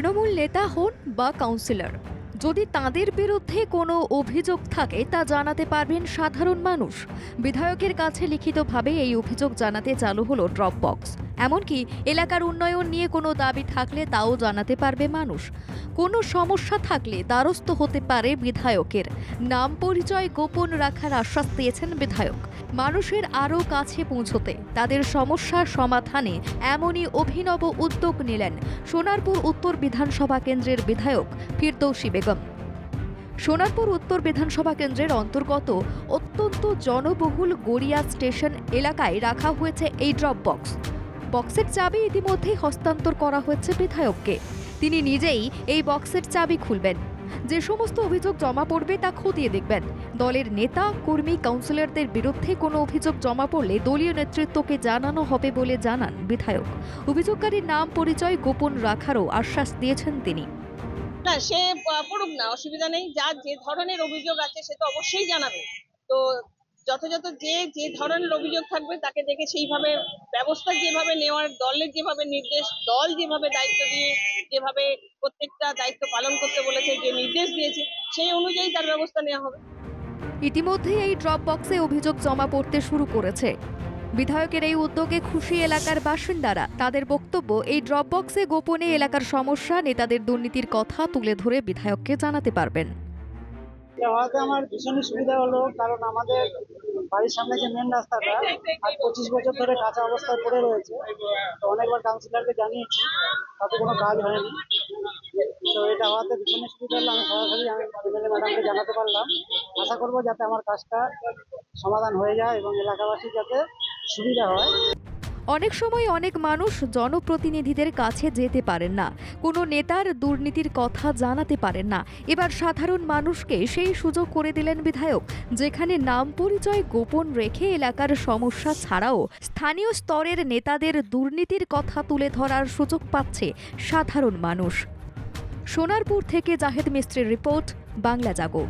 তৃণমূল নেতা হন বা কাউন্সিলর, যদি তাদের বিরুদ্ধে কোনো অভিযোগ থাকে তা জানাতে পারবেন সাধারণ মানুষ। বিধায়কের কাছে লিখিতভাবে এই অভিযোগ জানাতে চালু হলো ড্রপ বক্স। এমনকি এলাকার উন্নয়ন নিয়ে কোনো দাবি থাকলে তাও জানাতে পারবে মানুষ। কোনো সমস্যা থাকলে দ্বারস্থ হতে পারে বিধায়কের। নাম পরিচয় গোপন রাখার আশ্বাস দিয়েছেন বিধায়ক। মানুষের আরও কাছে পৌঁছতে, তাদের সমস্যার সমাধানে এমনই অভিনব উদ্যোগ নিলেন সোনারপুর উত্তর বিধানসভা কেন্দ্রের বিধায়ক ফিরদৌসী বেগম। সোনারপুর উত্তর বিধানসভা কেন্দ্রের অন্তর্গত অত্যন্ত জনবহুল গড়িয়া স্টেশন এলাকায় রাখা হয়েছে এই ড্রপ বক্স। বক্সের চাবি ইতিমধ্যেই হস্তান্তর করা হয়েছে বিধায়ককে। তিনি নিজেই এই বক্সের চাবি খুলবেন। যে সমস্ত অভিযোগ জমা পড়বে তা খতিয়ে দেখবেন। দলের নেতা কর্মী কাউন্সিলরদের বিরুদ্ধে কোনো অভিযোগ জমা পড়লে দলীয় নেতৃত্বকে জানানো হবে বলে জানান বিধায়ক। অভিযোগকারীর নাম পরিচয় গোপন রাখারও আশ্বাস দিয়েছেন তিনি। না, সে পড়ুক না, অসুবিধা নেই। যার যে ধরনের অভিযোগ আছে সে তো অবশ্যই জানাবে। তো যথাযথ যে ধরনের অভিযোগ থাকবে তাকে দেখে সেইভাবে ব্যবস্থা যেভাবে নেওয়ার, দলের যেভাবে নির্দেশ, দল যেভাবে দায়িত্ব দিয়ে যেভাবে প্রত্যেকটা দায়িত্ব পালন করতে বলেছে, যে নির্দেশ দিয়েছে, সেই অনুযায়ী তার ব্যবস্থা নেওয়া হবে। ইতিমধ্যেই এই ড্রপ বক্সে অভিযোগ জমা পড়তে শুরু করেছে। বিধায়কের এই উদ্যোগে খুশি এলাকার বাসিন্দারা। তাদের বক্তব্য, এই ড্রপ বক্সে গোপনে এলাকার সমস্যা, নেতাদের দুর্নীতির কথা তুলে ধরে বিধায়ককে জানাতে পারবেন। আমার ভীষণই সুবিধা হলো, কারণ আমাদের বাড়ির সামনে যে মেন রাস্তাটা আজ 25 বছর ধরে কাঁচা অবস্থায় পড়ে রয়েছে। তো অনেকবার কাউন্সিলরকে জানিয়েছি, তাতে কোনো কাজ হয়নি। তো এটা হওয়াতে ভীষণই সুবিধা হলো। আমি সরাসরি এমএলএ ম্যাডামকে জানাতে পারলাম। আশা করবো যাতে আমার কাজটা সমাধান হয়ে যায় এবং এলাকাবাসীর যাতে সুবিধা হয়। অনেক সময় অনেক মানুষ জনপ্রতিনিধিদের কাছে যেতে পারেন না, কোনো নেতার দুর্নীতির কথা জানাতে পারেন না। এবার সাধারণ মানুষকে সেই সুযোগ করে দিলেন বিধায়ক, যেখানে নাম পরিচয় গোপন রেখে এলাকার সমস্যা ছাড়াও স্থানীয় স্তরের নেতাদের দুর্নীতির কথা তুলে ধরার সুযোগ পাচ্ছে সাধারণ মানুষ। সোনারপুর থেকে জাহেদ মিস্ত্রির রিপোর্ট, বাংলা জাগো।